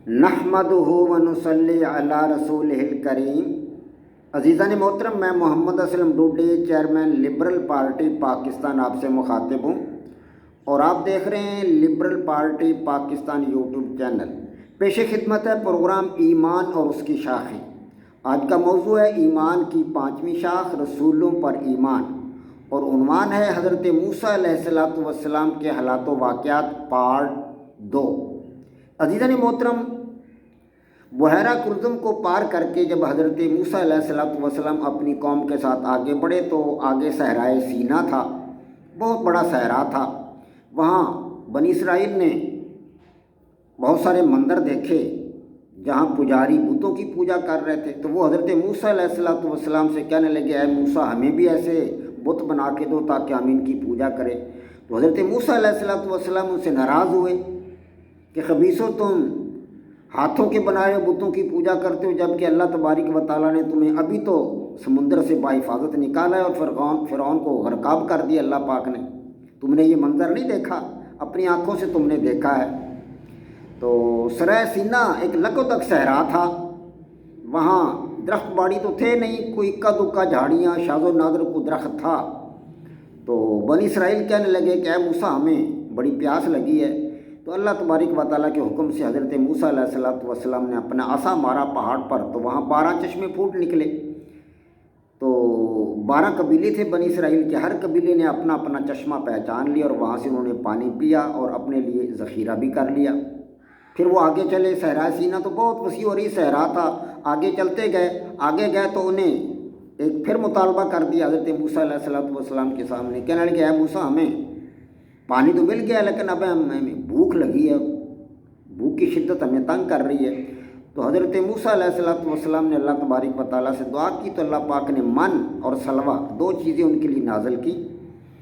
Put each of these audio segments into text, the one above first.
نحمدہ ونصلی علی رسولہ الکریم۔ عزیزان محترم، میں Muhammad Aslam Dode, chairman liberal party Pakistan, آپ سے مخاطب ہوں اور آپ دیکھ رہے ہیں liberal party Pakistan YouTube channel. پیش خدمت ہے پروگرام ایمان اور اس کی شاخیں۔ آج کا موضوع ہے ایمان کی پانچویں شاخ، رسولوں پر ایمان، اور عنوان ہے حضرت موسیٰ علیہ السلام کے حالات و واقعات پارٹ 2۔ عزیزان محترم، بحیرہ کلثم کو پار کر کے جب حضرت موسیٰ علیہ السلام اپنی قوم کے ساتھ آگے بڑھے تو آگے صحرائے سینا تھا، بہت بڑا صحرا تھا۔ وہاں بنی اسرائیل نے بہت سارے مندر دیکھے جہاں پجاری بتوں کی پوجا کر رہے تھے، تو وہ حضرت موسیٰ علیہ السلام سے کہنے لگے، اے موسیٰ، ہمیں بھی ایسے بت بنا کے دو تاکہ ہم ان کی پوجا کریں۔ تو حضرت موسیٰ علیہ السلام ان سے ناراض ہوئے کہ خبیثو، تم ہاتھوں کے بنائے بتوں کی پوجا کرتے ہو، جبکہ اللہ تبارک و تعالیٰ نے تمہیں ابھی تو سمندر سے باحفاظت نکالا ہے اور فرعون کو غرقاب کر دیا اللہ پاک نے۔ تم نے یہ منظر نہیں دیکھا، اپنی آنکھوں سے تم نے دیکھا ہے۔ تو سرائے سینا ایک لکودک صحرا تھا، وہاں درخت باڑی تو تھے نہیں، کوئی اکا دکا جھاڑیاں، شاذ و نادر کو درخت تھا۔ تو بنی اسرائیل کہنے لگے کہ اے موسیٰ، ہمیں بڑی پیاس لگی ہے۔ تو اللہ تبارک و تعالیٰ کے حکم سے حضرت موسیٰ علیہ السلام نے اپنا عصا مارا پہاڑ پر، تو وہاں 12 چشمے پھوٹ نکلے۔ تو 12 قبیلے تھے بنی اسرائیل کے، ہر قبیلے نے اپنا اپنا چشمہ پہچان لیا اور وہاں سے انہوں نے پانی پیا اور اپنے لیے ذخیرہ بھی کر لیا۔ پھر وہ آگے چلے، صحرا سینا تو بہت وسیع اور صحرا تھا، آگے چلتے گئے، آگے گئے تو انہیں ایک پھر مطالبہ کر دیا حضرت موسیٰ علیہ السلام کے سامنے، کہنے لگے، اے موسیٰ، ہمیں پانی تو مل گیا لیکن اب ہمیں بھوک لگی ہے، بھوک کی شدت ہمیں تنگ کر رہی ہے۔ تو حضرت موسیٰ علیہ السلام نے اللہ تبارک و تعالیٰ سے دعا کی، تو اللہ پاک نے من اور سلوہ 2 چیزیں ان کے لیے نازل کی۔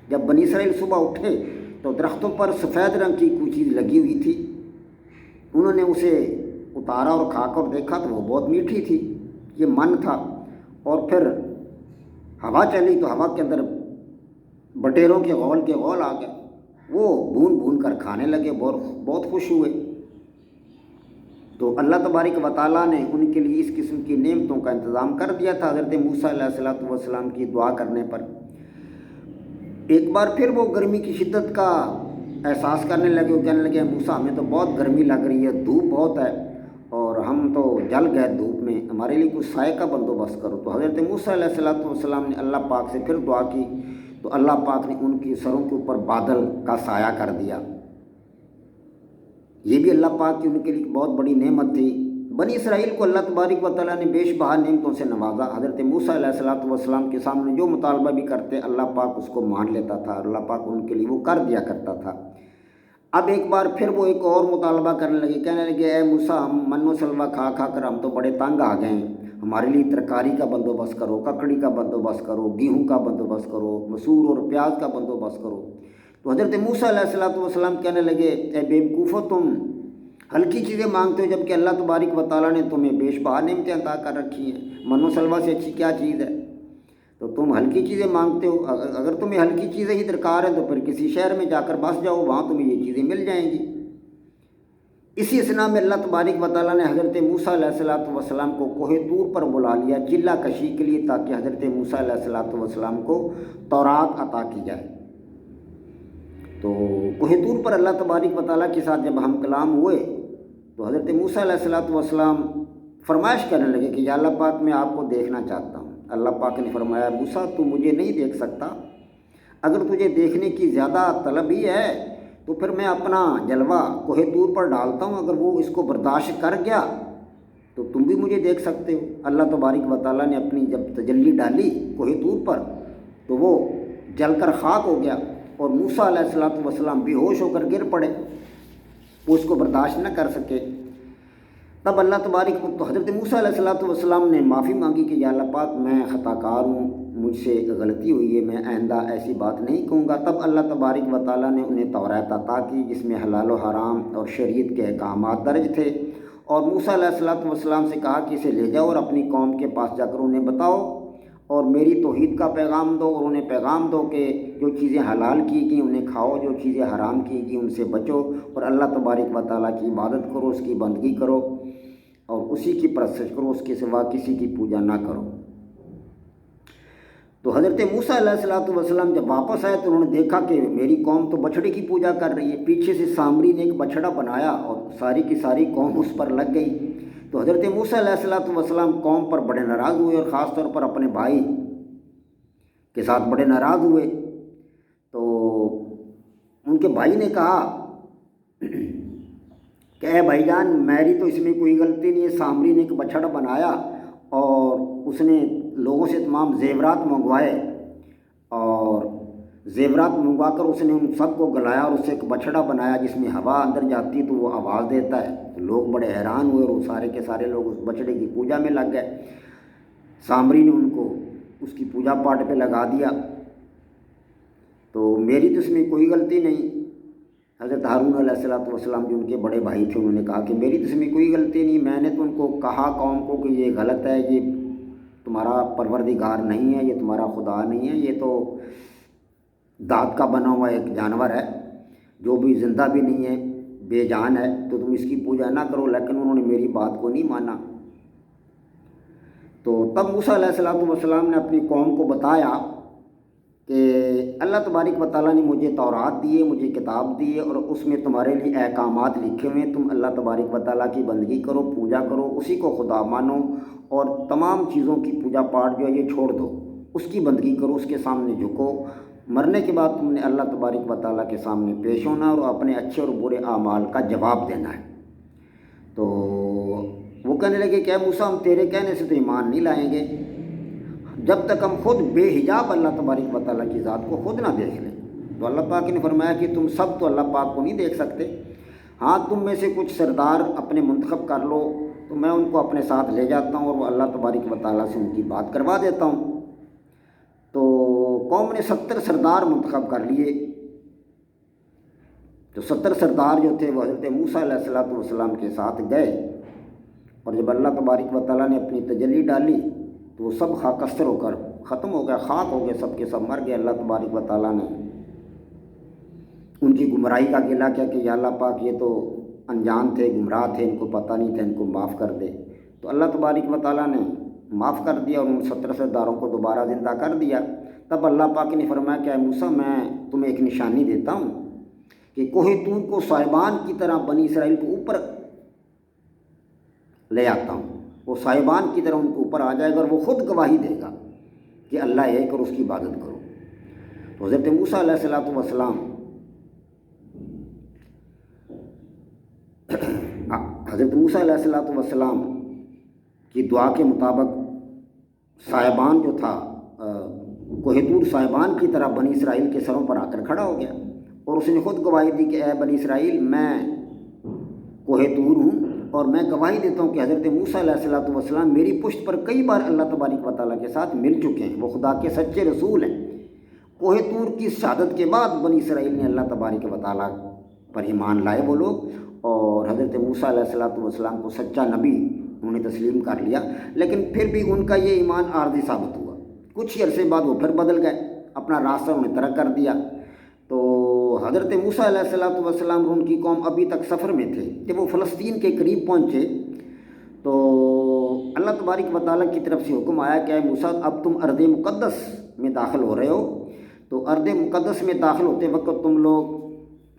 جب بنی اسرائیل صبح اٹھے تو درختوں پر سفید رنگ کی کوئی چیز لگی ہوئی تھی، انہوں نے اسے اتارا اور کھا کر دیکھا تو وہ بہت میٹھی تھی، یہ من تھا۔ اور پھر ہوا چلی تو ہوا کے اندر بٹیروں کے غول آ گئے، وہ بھون بھون کر کھانے لگے، بہت خوش ہوئے۔ تو اللہ تبارک و تعالیٰ نے ان کے لیے اس قسم کی نعمتوں کا انتظام کر دیا تھا حضرت موسیٰ علیہ السلام کی دعا کرنے پر۔ ایک بار پھر وہ گرمی کی شدت کا احساس کرنے لگے، وہ کہنے لگے، موسیٰ، ہمیں تو بہت گرمی لگ رہی ہے، دھوپ بہت ہے اور ہم تو جل گئے دھوپ میں، ہمارے لیے کچھ سائے کا بندوبست کرو۔ تو حضرت موسیٰ علیہ السلام نے اللہ پاک سے پھر دعا کی، تو اللہ پاک نے ان کی سروں کے اوپر بادل کا سایہ کر دیا۔ یہ بھی اللہ پاک کی ان کے لیے بہت بڑی نعمت تھی۔ بنی اسرائیل کو اللہ تبارک و تعالیٰ نے بیش بہا نعمتوں سے نوازا۔ حضرت موسیٰ علیہ السلام کے سامنے جو مطالبہ بھی کرتے اللہ پاک اس کو مان لیتا تھا، اللہ پاک ان کے لیے وہ کر دیا کرتا تھا۔ اب ایک بار پھر وہ ایک اور مطالبہ کرنے لگے، کہنے لگے، اے موسیٰ، ہم من و سلوہ کھا کھا کر ہم تو بڑے تنگ آ گئے ہیں، ہمارے لیے ترکاری کا بندوبست کرو، ککڑی کا بندوبست کرو، گیہوں کا بندوبست کرو، مسور اور پیاز کا بندوبست کرو۔ تو حضرت موسیٰ علیہ السلام کہنے لگے، اے بیوقوفو، تم ہلکی چیزیں مانگتے ہو جبکہ اللہ تبارک و تعالیٰ نے تمہیں بیش بہا نعمتیں عطا کر رکھی ہیں، من و سلوہ سے اچھی کیا چیز ہے؟ تو تم ہلکی چیزیں مانگتے ہو، اگر تمہیں ہلکی چیزیں ہی درکار ہیں تو پھر کسی شہر میں جا کر بس جاؤ، وہاں تمہیں یہ چیزیں مل جائیں گی۔ اسی اثنا میں اللہ تبارک و تعالیٰ نے حضرت موسیٰ علیہ السلام کو کوہ طور پر بلا لیا چلہ کشی کے لیے، تاکہ حضرت موسیٰ علیہ السلام کو تورات عطا کی جائے۔ تو کوہ طور پر اللہ تبارک و تعالیٰ کے ساتھ جب ہم کلام ہوئے تو حضرت موسیٰ علیہ السلام فرمائش کرنے لگے کہ یا اللہ پاک، میں آپ کو دیکھنا چاہتا ہوں۔ اللہ پاک نے فرمایا، موسیٰ، تو مجھے نہیں دیکھ سکتا، اگر تجھے دیکھنے کی زیادہ طلب ہی ہے تو پھر میں اپنا جلوہ کوہ طور پر ڈالتا ہوں، اگر وہ اس کو برداشت کر گیا تو تم بھی مجھے دیکھ سکتے ہو۔ اللہ تبارک و تعالیٰ نے اپنی جب تجلی ڈالی کوہ طور پر تو وہ جل کر خاک ہو گیا اور موسیٰ علیہ السلام بے ہوش ہو کر گر پڑے، وہ اس کو برداشت نہ کر سکے۔ تب اللہ تبارک تو حضرت موسیٰ علیہ السلام نے معافی مانگی کہ یا اللہ پاک، میں خطا کار ہوں، مجھ سے غلطی ہوئی ہے، میں آئندہ ایسی بات نہیں کہوں گا۔ تب اللہ تبارک و تعالیٰ نے انہیں تورات عطا کی جس میں حلال و حرام اور شریعت کے احکامات درج تھے، اور موسیٰ علیہ السلام سے کہا کہ اسے لے جاؤ اور اپنی قوم کے پاس جا کر انہیں بتاؤ اور میری توحید کا پیغام دو، اور انہیں پیغام دو کہ جو چیزیں حلال کی گئی انہیں کھاؤ، جو چیزیں حرام کی گئی ان سے بچو، اور اللہ تبارک و تعالیٰ کی عبادت کرو، اس کی بندگی کرو اور اسی کی پرستش کرو، اس کے سوا کسی کی پوجا نہ کرو۔ تو حضرت موسیٰ علیہ السلام جب واپس آئے تو انہوں نے دیکھا کہ میری قوم تو بچھڑے کی پوجا کر رہی ہے، پیچھے سے سامری نے ایک بچھڑا بنایا اور ساری کی ساری قوم اس پر لگ گئی۔ تو حضرت موسیٰ علیہ السلام قوم پر بڑے ناراض ہوئے، اور خاص طور پر اپنے بھائی کے ساتھ بڑے ناراض ہوئے۔ تو ان کے بھائی نے کہا کہ اے بھائی جان، میری تو اس میں کوئی غلطی نہیں ہے، سامری نے ایک بچھڑا بنایا اور اس نے لوگوں سے تمام زیورات منگوائے، اور زیورات منگوا کر اس نے ان سب کو گلایا اور اس سے ایک بچھڑا بنایا جس میں ہوا اندر جاتی تو وہ آواز دیتا ہے۔ تو لوگ بڑے حیران ہوئے اور وہ سارے کے سارے لوگ اس بچھڑے کی پوجا میں لگ گئے۔ سامری نے ان کو اس کی پوجا پاٹ پہ لگا دیا۔ تو میری تو اس میں کوئی غلطی نہیں۔ حضرت ہارون علیہ السلام جو ان کے بڑے بھائی تھے انہوں نے کہا کہ میری تو اس میں کوئی غلطی نہیں، میں نے تو ان کو کہا قوم کو کہ یہ غلط ہے، یہ تمہارا پروردگار نہیں ہے، یہ تمہارا خدا نہیں ہے، یہ تو دھات کا بنا ہوا ایک جانور ہے جو بھی زندہ بھی نہیں ہے، بے جان ہے، تو تم اس کی پوجا نہ کرو۔ لیکن انہوں نے میری بات کو نہیں مانا۔ تو تب موسیٰ علیہ السلام نے اپنی قوم کو بتایا کہ اللہ تبارک و تعالیٰ نے مجھے تورات دی ہے، مجھے کتاب دی ہے، اور اس میں تمہارے لیے احکامات لکھے ہوئے ہیں، تم اللہ تبارک و تعالیٰ کی بندگی کرو، پوجا کرو، اسی کو خدا مانو، اور تمام چیزوں کی پوجا پاٹ جو ہے یہ چھوڑ دو، اس کی بندگی کرو، اس کے سامنے جھکو۔ مرنے کے بعد تم نے اللہ تبارک و تعالیٰ کے سامنے پیش ہونا اور اپنے اچھے اور برے اعمال کا جواب دینا ہے۔ تو وہ کہنے لگے کہ اے موسیٰ، ہم تیرے کہنے سے تو ایمان نہیں لائیں گے جب تک ہم خود بے حجاب اللہ تبارک و تعالیٰ کی ذات کو خود نہ دیکھ لیں۔ تو اللہ پاک نے فرمایا کہ تم سب تو اللہ پاک کو نہیں دیکھ سکتے، ہاں تم میں سے کچھ سردار اپنے منتخب کر لو تو میں ان کو اپنے ساتھ لے جاتا ہوں اور وہ اللہ تبارک و تعالیٰ سے ان کی بات کروا دیتا ہوں۔ تو قوم نے 70 سردار منتخب کر لیے۔ تو 70 سردار جو تھے وہ حضرت موسیٰ علیہ السلام کے ساتھ گئے، اور جب اللہ تبارک و تعالیٰ نے اپنی تجلی ڈالی تو وہ سب خاکستر ہو کر ختم ہو گئے، خاک ہو گئے، سب کے سب مر گئے۔ اللہ تبارک و تعالیٰ نے ان کی گمراہی کا گلہ کیا کہ یا اللہ پاک یہ تو انجان تھے، گمراہ تھے، ان کو پتہ نہیں تھا، ان کو معاف کر دے۔ تو اللہ تبارک و تعالیٰ نے معاف کر دیا اور ان 70 سرداروں کو دوبارہ زندہ کر دیا۔ تب اللہ پاک نے فرمایا کہ اے موسیٰ، میں تمہیں ایک نشانی دیتا ہوں کہ کوہ طور کو صاحبان کی طرح بنی اسرائیل کو اوپر لے آتا ہوں، وہ صاحبان کی طرح ان کو اوپر آ جائے گا اور وہ خود گواہی دے گا کہ اللہ ایک اور اس کی عبادت کرو۔ تو حضرت موسیٰ علیہ السلام حضرت موسیٰ علیہ السلام کی دعا کے مطابق صاحبان جو تھا کوہ طور صاحبان کی طرح بنی اسرائیل کے سروں پر آ کر کھڑا ہو گیا، اور اس نے خود گواہی دی کہ اے بنی اسرائیل، میں کوہ طور ہوں اور میں گواہی دیتا ہوں کہ حضرت موسیٰ علیہ السلام میری پشت پر کئی بار اللہ تبارک و تعالیٰ کے ساتھ مل چکے ہیں، وہ خدا کے سچے رسول ہیں۔ کوہ طور کی شہادت کے بعد بنی اسرائیل نے اللہ تبارک و تعالیٰ پر ایمان لائے وہ لوگ، اور حضرت موسیٰ علیہ السلام کو سچا نبی انہوں نے تسلیم کر لیا۔ لیکن پھر بھی ان کا یہ ایمان عارضی ثابت ہوا، کچھ ہی عرصے بعد وہ پھر بدل گئے، اپنا راستہ انہوں نے ترک کر دیا۔ تو حضرت موسیٰ علیہ السلام اور ان کی قوم ابھی تک سفر میں تھے۔ جب وہ فلسطین کے قریب پہنچے تو اللہ تبارک و تعالیٰ کی طرف سے حکم آیا کہ اے موسیٰ، اب تم ارض مقدس میں داخل ہو رہے ہو، تو ارض مقدس میں داخل ہوتے وقت تم لوگ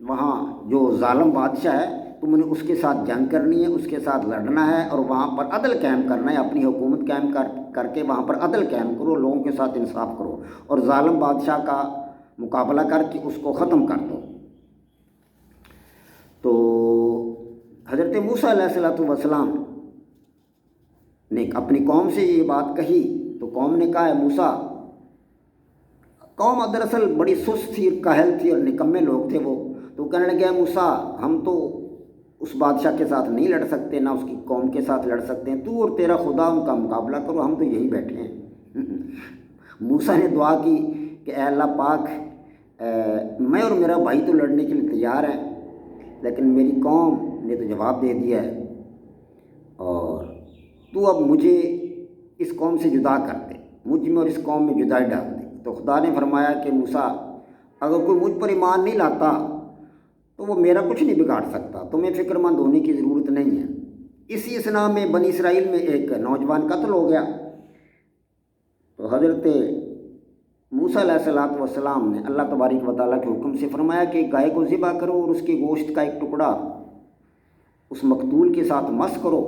وہاں جو ظالم بادشاہ ہے تم نے اس کے ساتھ جنگ کرنی ہے، اس کے ساتھ لڑنا ہے، اور وہاں پر عدل قائم کرنا ہے، اپنی حکومت قائم کر کے وہاں پر عدل قائم کرو، لوگوں کے ساتھ انصاف کرو، اور ظالم بادشاہ کا مقابلہ کر کے اس کو ختم کر دو۔ تو حضرت موسیٰ علیہ السلام نے اپنی قوم سے یہ بات کہی تو قوم نے کہا اے موسیٰ، قوم دراصل بڑی سست تھی، کاہل تھی اور نکمے لوگ تھے وہ، تو کہنے لگے اے موسیٰ، ہم تو اس بادشاہ کے ساتھ نہیں لڑ سکتے، نہ اس کی قوم کے ساتھ لڑ سکتے ہیں، تو اور تیرا خدا ان کا مقابلہ کرو، ہم تو یہی بیٹھے ہیں۔ موسیٰ نے دعا کی کہ اے اللہ پاک، میں اور میرا بھائی تو لڑنے کے لیے تیار ہیں، لیکن میری قوم نے تو جواب دے دیا ہے، اور تو اب مجھے اس قوم سے جدا کر دے، مجھ میں اور اس قوم میں جدائی ڈال دے۔ تو خدا نے فرمایا کہ موسیٰ اگر کوئی مجھ پر ایمان نہیں لاتا تو وہ میرا کچھ نہیں بگاڑ سکتا، تمہیں فکر مند ہونے کی ضرورت نہیں ہے۔ اسی اثنا میں بنی اسرائیل میں ایک نوجوان قتل ہو گیا، تو حضرت موسیٰ علیہ السلام نے اللہ تبارک و تعالیٰ کے حکم سے فرمایا کہ گائے کو ذبح کرو اور اس کے گوشت کا ایک ٹکڑا اس مقتول کے ساتھ مس کرو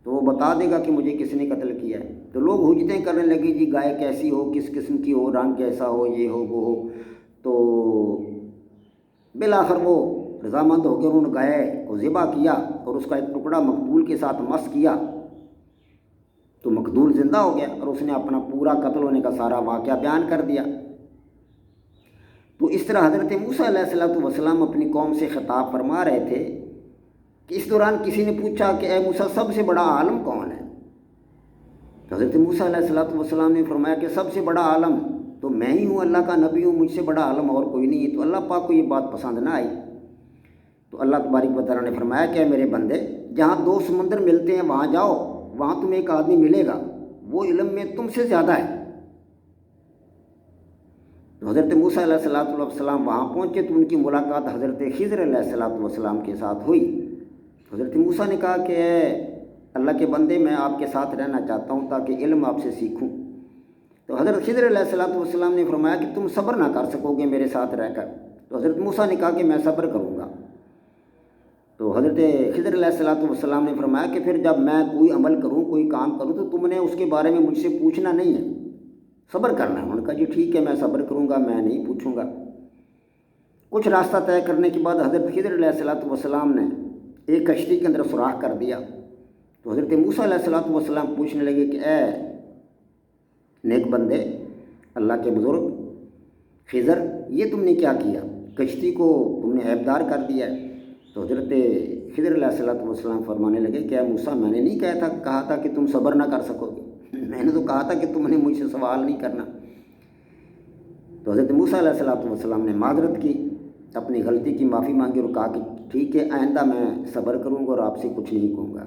تو وہ بتا دے گا کہ مجھے کس نے قتل کیا ہے۔ تو لوگ حجتیں کرنے لگے، جی گائے کیسی ہو، کس قسم کی ہو، رنگ کیسا ہو، یہ ہو وہ ہو۔ تو بالآخر وہ رضامند ہو کر انہوں نے گائے کو ذبح کیا اور اس کا ایک ٹکڑا مقتول کے ساتھ مس کیا، تو مقتول زندہ ہو گیا اور اس نے اپنا پورا قتل ہونے کا سارا واقعہ بیان کر دیا۔ تو اس طرح حضرت موسیٰ علیہ السلام اپنی قوم سے خطاب فرما رہے تھے کہ اس دوران کسی نے پوچھا کہ اے موسیٰ سب سے بڑا عالم کون ہے؟ تو حضرت موسیٰ علیہ السلام نے فرمایا کہ سب سے بڑا عالم تو میں ہی ہوں، اللہ کا نبی ہوں، مجھ سے بڑا عالم اور کوئی نہیں ہے۔ تو اللہ پاک کو یہ بات پسند نہ آئی، تو اللہ تبارک و تعالیٰ نے فرمایا کہ اے میرے بندے جہاں دو سمندر ملتے ہیں وہاں جاؤ، وہاں تمہیں ایک آدمی ملے گا وہ علم میں تم سے زیادہ ہے۔ تو حضرت موسیٰ علیہ السلام وہاں پہنچے تو ان کی ملاقات حضرت خضر علیہ السلام کے ساتھ ہوئی۔ حضرت موسیٰ نے کہا کہ اے اللہ کے بندے میں آپ کے ساتھ رہنا چاہتا ہوں تاکہ علم آپ سے سیکھوں۔ تو حضرت خضر علیہ السلام نے فرمایا کہ تم صبر نہ کر سکو گے میرے ساتھ رہ کر۔ تو حضرت موسیٰ نے کہا کہ میں صبر کروں گا۔ تو حضرت خضر علیہ السلام نے فرمایا کہ پھر جب میں کوئی عمل کروں، کوئی کام کروں تو تم نے اس کے بارے میں مجھ سے پوچھنا نہیں ہے، صبر کرنا ہے۔ انہوں نے کہا جی ٹھیک ہے میں صبر کروں گا، میں نہیں پوچھوں گا۔ کچھ راستہ طے کرنے کے بعد حضرت خضر علیہ السلام نے ایک کشتی کے اندر سوراخ کر دیا۔ تو حضرت موسیٰ علیہ السلام پوچھنے لگے کہ اے نیک بندے، اللہ کے بزرگ خضر، یہ تم نے کیا کیا؟ کشتی کو تم نے عیبدار کر دیا ہے۔ تو حضرت خضر علیہ السلام فرمانے لگے کہ اے موسیٰ میں نے نہیں کہا تھا کہ تم صبر نہ کر سکو گے، میں نے تو کہا تھا کہ تم نے مجھ سے سوال نہیں کرنا۔ تو حضرت موسیٰ علیہ السلام نے معذرت کی، اپنی غلطی کی معافی مانگی اور کہا کہ ٹھیک ہے آئندہ میں صبر کروں گا اور آپ سے کچھ نہیں کہوں گا۔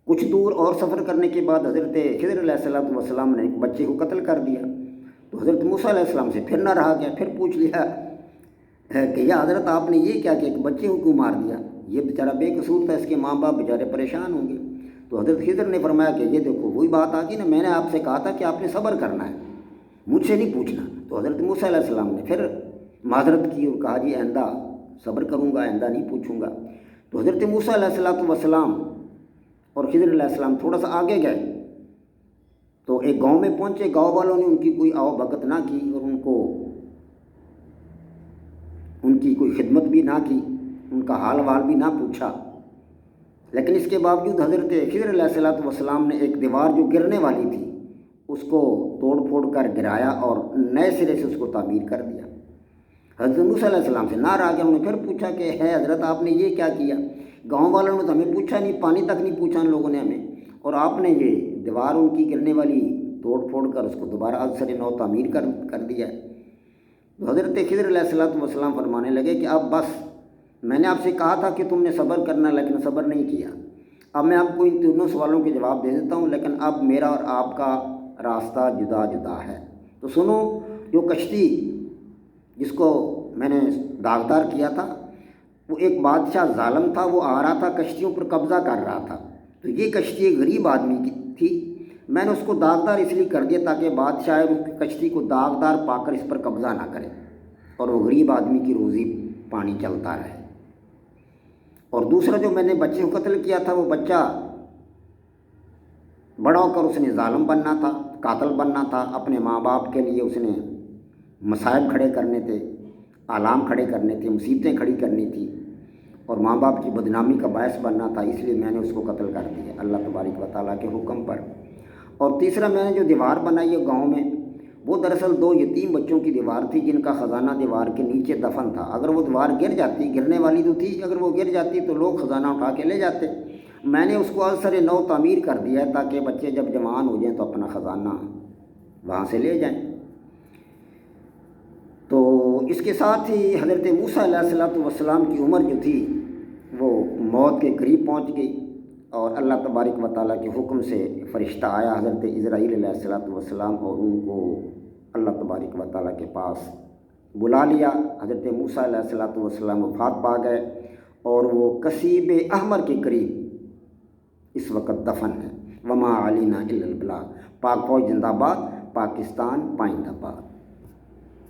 کچھ دور اور سفر کرنے کے بعد حضرت خضر علیہ السلام نے ایک بچے کو قتل کر دیا۔ تو حضرت موسیٰ علیہ السلام سے پھر نہ رہا گیا، پھر پوچھ لیا کہ یا حضرت آپ نے یہ کیا کہ ایک بچے کو کیوں مار دیا؟ یہ بیچارہ بے قصور تھا، اس کے ماں باپ بیچارے پریشان ہوں گے۔ تو حضرت خضر نے فرمایا کہ یہ دیکھو وہی بات آ گئی نا، میں نے آپ سے کہا تھا کہ آپ نے صبر کرنا ہے، مجھ سے نہیں پوچھنا۔ تو حضرت موسیٰ علیہ السلام نے پھر معذرت کی اور کہا جی آئندہ صبر کروں گا، آئندہ نہیں پوچھوں گا۔ تو حضرت موسیٰ علیہ السلام اور خضر علیہ السلام تھوڑا سا آگے گئے تو ایک گاؤں میں پہنچے۔ گاؤں والوں نے ان کی کوئی آؤ بھگت نہ کی اور ان کی کوئی خدمت بھی نہ کی، ان کا حال وال بھی نہ پوچھا۔ لیکن اس کے باوجود حضرت خضر علیہ السلام نے ایک دیوار جو گرنے والی تھی اس کو توڑ پھوڑ کر گرایا اور نئے سرے سے اس کو تعمیر کر دیا۔ حضرت موسیٰ علیہ السلام سے نہ رہا گیا، انہوں نے پھر پوچھا کہ ہے حضرت آپ نے یہ کیا کیا؟ گاؤں والوں نے تو ہمیں پوچھا نہیں، پانی تک نہیں پوچھا ان لوگوں نے ہمیں، اور آپ نے یہ دیوار ان کی گرنے والی توڑ پھوڑ کر اس کو دوبارہ از سر نو تعمیر کر دیا ہے۔ تو حضرت خضر علیہ السلام فرمانے لگے کہ اب بس، میں نے آپ سے کہا تھا کہ تم نے صبر کرنا لیکن صبر نہیں کیا۔ اب میں آپ کو ان تینوں سوالوں کے جواب دے دیتا ہوں، لیکن اب میرا اور آپ کا راستہ جدا جدا ہے۔ تو سنو، جو کشتی جس کو میں نے داغدار کیا تھا، وہ ایک بادشاہ ظالم تھا، وہ آ رہا تھا کشتیوں پر قبضہ کر رہا تھا۔ تو یہ کشتی ایک غریب آدمی کی تھی، میں نے اس کو داغدار اس لیے کر دیا تاکہ بادشاہ اس کشتی کو داغدار پا کر اس پر قبضہ نہ کرے اور وہ غریب آدمی کی روزی پانی چلتا رہے۔ اور دوسرا جو میں نے بچے کو قتل کیا تھا، وہ بچہ بڑا ہو کر اس نے ظالم بننا تھا، قاتل بننا تھا، اپنے ماں باپ کے لیے اس نے مصائب کھڑے کرنے تھے، آلام کھڑے کرنے تھے، مصیبتیں کھڑی کرنی تھی اور ماں باپ کی بدنامی کا باعث بننا تھا، اس لیے میں نے اس کو قتل کر دیا اللہ تبارک و تعالیٰ کے حکم پر۔ اور تیسرا میں نے جو دیوار بنائی ہے گاؤں میں، وہ دراصل 2 یتیم بچوں کی دیوار تھی جن کا خزانہ دیوار کے نیچے دفن تھا۔ اگر وہ دیوار گر جاتی، گرنے والی تو تھی، اگر وہ گر جاتی تو لوگ خزانہ اٹھا کے لے جاتے۔ میں نے اس کو از سر نو تعمیر کر دیا ہے تاکہ بچے جب جوان ہو جائیں تو اپنا خزانہ وہاں سے لے جائیں۔ تو اس کے ساتھ ہی حضرت موسیٰ علیہ السلام کی عمر جو تھی وہ موت کے قریب پہنچ گئی۔ اور اللہ تبارک و تعالیٰ کے حکم سے فرشتہ آیا حضرت اسرائیل علیہ السلام اور ان کو اللہ تبارک و تعالیٰ کے پاس بلا لیا۔ حضرت موسیٰ علیہ السلام وفات پا گئے اور وہ کثیب احمر کے قریب اس وقت دفن ہے۔ وما علینا الا البلاغ۔ پاک فوج زندہ باد، پاکستان پائندہ باد۔